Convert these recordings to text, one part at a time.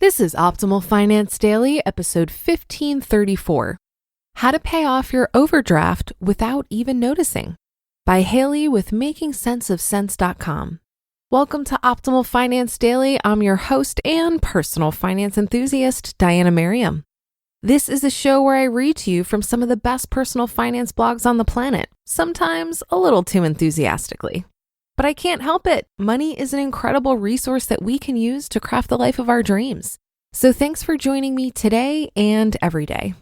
This is Optimal Finance Daily, episode 1534. How to Pay Off Your Overdraft Without Even Noticing, by Hayley with MakingSenseOfCents.com. Welcome to Optimal Finance Daily. I'm your host and personal finance enthusiast, Diana Merriam. This is a show where I read to you from some of the best personal finance blogs on the planet, sometimes a little too enthusiastically. But I can't help it. Money is an incredible resource that we can use to craft the life of our dreams. So thanks for joining me today and every day.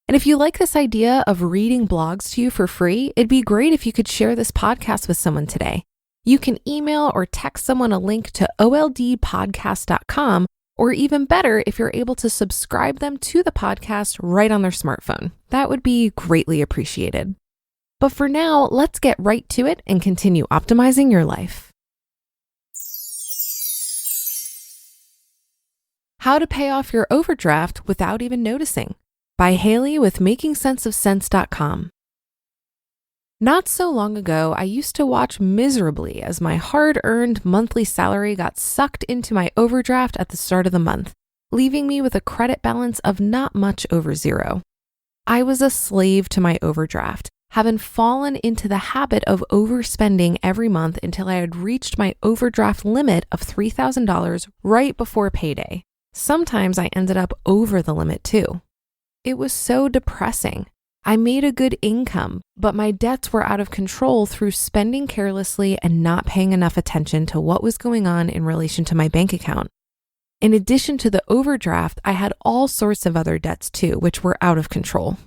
And if you like this idea of reading blogs to you for free, it'd be great if you could share this podcast with someone today. You can email or text someone a link to oldpodcast.com, or even better, if you're able to subscribe them to the podcast right on their smartphone. That would be greatly appreciated. But for now, let's get right to it and continue optimizing your life. How to Pay Off Your Overdraft Without Even Noticing, by Hayley with MakingSenseOfCents.com. Not so long ago, I used to watch miserably as my hard-earned monthly salary got sucked into my overdraft at the start of the month, leaving me with a credit balance of not much over zero. I was a slave to my overdraft, having fallen into the habit of overspending every month until I had reached my overdraft limit of $3,000 right before payday. Sometimes I ended up over the limit too. It was so depressing. I made a good income, but my debts were out of control through spending carelessly and not paying enough attention to what was going on in relation to my bank account. In addition to the overdraft, I had all sorts of other debts too, which were out of control.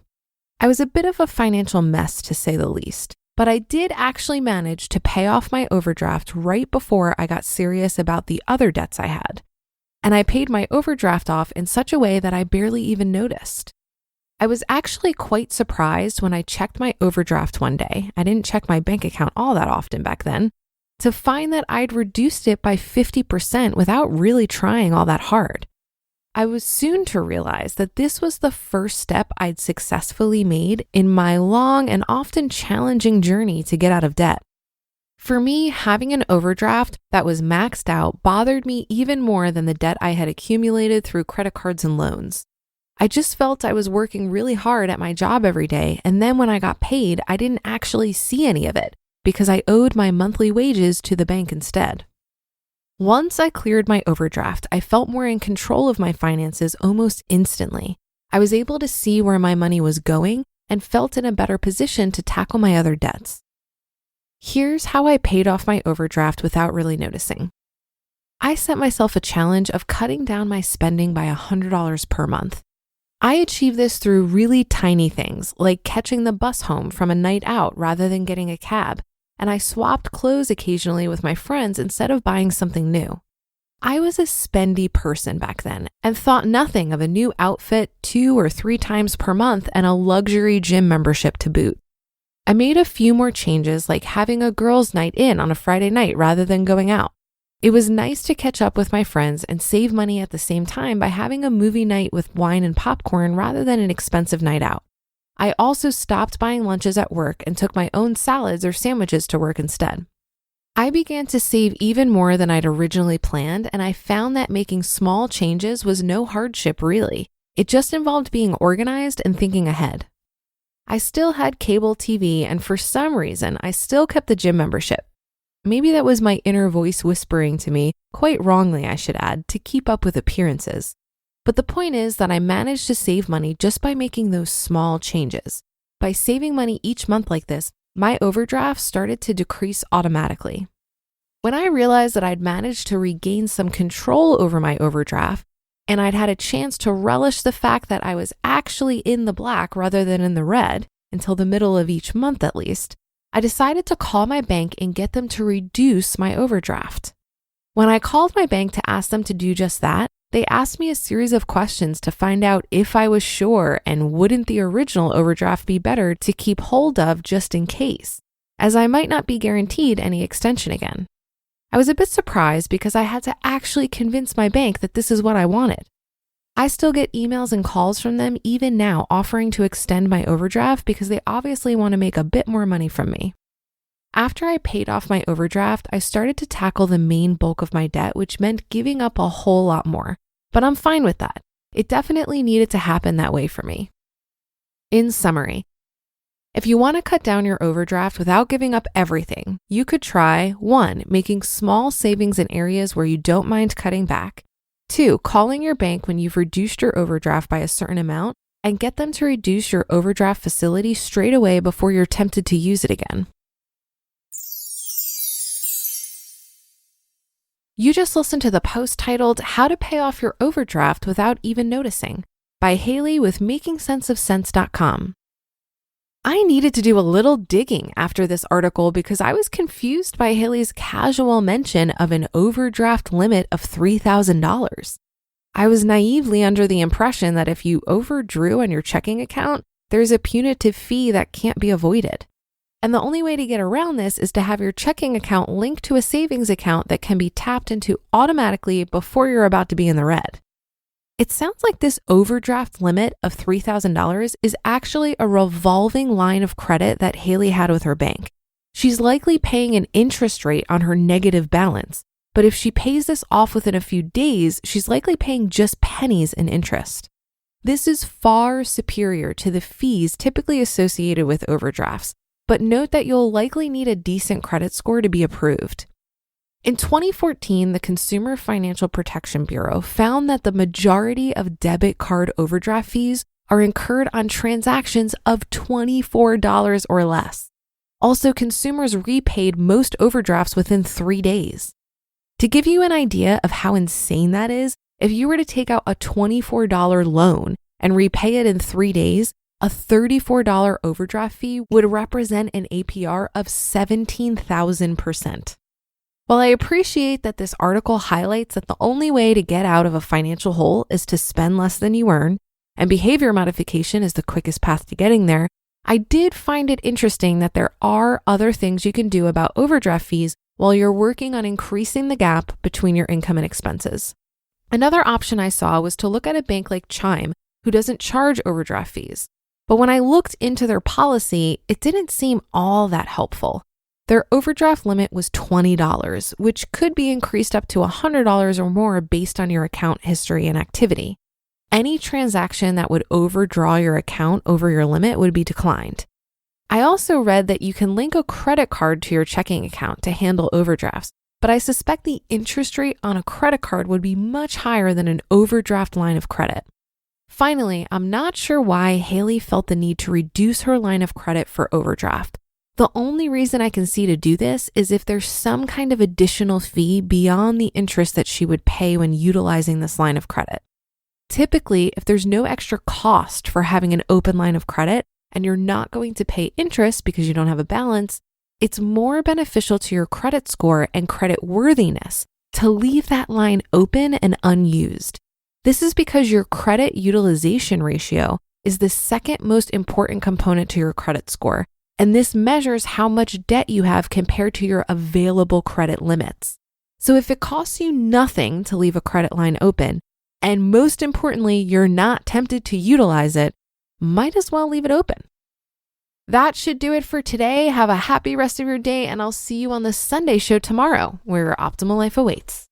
I was a bit of a financial mess, to say the least, but I did actually manage to pay off my overdraft right before I got serious about the other debts I had. And I paid my overdraft off in such a way that I barely even noticed. I was actually quite surprised when I checked my overdraft one day. I didn't check my bank account all that often back then, to find that I'd reduced it by 50% without really trying all that hard. I was soon to realize that this was the first step I'd successfully made in my long and often challenging journey to get out of debt. For me, having an overdraft that was maxed out bothered me even more than the debt I had accumulated through credit cards and loans. I just felt I was working really hard at my job every day, and then when I got paid, I didn't actually see any of it because I owed my monthly wages to the bank instead. Once I cleared my overdraft, I felt more in control of my finances almost instantly. I was able to see where my money was going and felt in a better position to tackle my other debts. Here's how I paid off my overdraft without really noticing. I set myself a challenge of cutting down my spending by $100 per month. I achieved this through really tiny things, like catching the bus home from a night out rather than getting a cab, and I swapped clothes occasionally with my friends instead of buying something new. I was a spendy person back then and thought nothing of a new outfit 2 or 3 times per month and a luxury gym membership to boot. I made a few more changes, like having a girls' night in on a Friday night rather than going out. It was nice to catch up with my friends and save money at the same time by having a movie night with wine and popcorn rather than an expensive night out. I also stopped buying lunches at work and took my own salads or sandwiches to work instead. I began to save even more than I'd originally planned, and I found that making small changes was no hardship really. It just involved being organized and thinking ahead. I still had cable TV, and for some reason, I still kept the gym membership. Maybe that was my inner voice whispering to me, quite wrongly I should add, to keep up with appearances. But the point is that I managed to save money just by making those small changes. By saving money each month like this, my overdraft started to decrease automatically. When I realized that I'd managed to regain some control over my overdraft, and I'd had a chance to relish the fact that I was actually in the black rather than in the red, until the middle of each month at least, I decided to call my bank and get them to reduce my overdraft. When I called my bank to ask them to do just that, they asked me a series of questions to find out if I was sure and wouldn't the original overdraft be better to keep hold of just in case, as I might not be guaranteed any extension again. I was a bit surprised because I had to actually convince my bank that this is what I wanted. I still get emails and calls from them even now offering to extend my overdraft because they obviously want to make a bit more money from me. After I paid off my overdraft, I started to tackle the main bulk of my debt, which meant giving up a whole lot more. but I'm fine with that. It definitely needed to happen that way for me. In summary, if you want to cut down your overdraft without giving up everything, you could try 1, making small savings in areas where you don't mind cutting back. 2, calling your bank when you've reduced your overdraft by a certain amount and get them to reduce your overdraft facility straight away before you're tempted to use it again. You just listened to the post titled How to Pay Off Your Overdraft Without Even Noticing by Hayley with makingsenseofsense.com. I needed to do a little digging after this article because I was confused by Hayley's casual mention of an overdraft limit of $3,000. I was naively under the impression that if you overdrew on your checking account, there's a punitive fee that can't be avoided. And the only way to get around this is to have your checking account linked to a savings account that can be tapped into automatically before you're about to be in the red. It sounds like this overdraft limit of $3,000 is actually a revolving line of credit that Hayley had with her bank. She's likely paying an interest rate on her negative balance, but if she pays this off within a few days, she's likely paying just pennies in interest. This is far superior to the fees typically associated with overdrafts, but note that you'll likely need a decent credit score to be approved. In 2014, the Consumer Financial Protection Bureau found that the majority of debit card overdraft fees are incurred on transactions of $24 or less. Also, consumers repaid most overdrafts within 3 days. To give you an idea of how insane that is, if you were to take out a $24 loan and repay it in 3 days, a $34 overdraft fee would represent an APR of 17,000%. While I appreciate that this article highlights that the only way to get out of a financial hole is to spend less than you earn, and behavior modification is the quickest path to getting there, I did find it interesting that there are other things you can do about overdraft fees while you're working on increasing the gap between your income and expenses. Another option I saw was to look at a bank like Chime, who doesn't charge overdraft fees. But when I looked into their policy, it didn't seem all that helpful. Their overdraft limit was $20, which could be increased up to $100 or more based on your account history and activity. Any transaction that would overdraw your account over your limit would be declined. I also read that you can link a credit card to your checking account to handle overdrafts, but I suspect the interest rate on a credit card would be much higher than an overdraft line of credit. Finally, I'm not sure why Hayley felt the need to reduce her line of credit for overdraft. The only reason I can see to do this is if there's some kind of additional fee beyond the interest that she would pay when utilizing this line of credit. Typically, if there's no extra cost for having an open line of credit and you're not going to pay interest because you don't have a balance, it's more beneficial to your credit score and credit worthiness to leave that line open and unused. This is because your credit utilization ratio is the second most important component to your credit score, and this measures how much debt you have compared to your available credit limits. So if it costs you nothing to leave a credit line open, and most importantly, you're not tempted to utilize it, might as well leave it open. That should do it for today. Have a happy rest of your day, and I'll see you on the Sunday show tomorrow, where your optimal life awaits.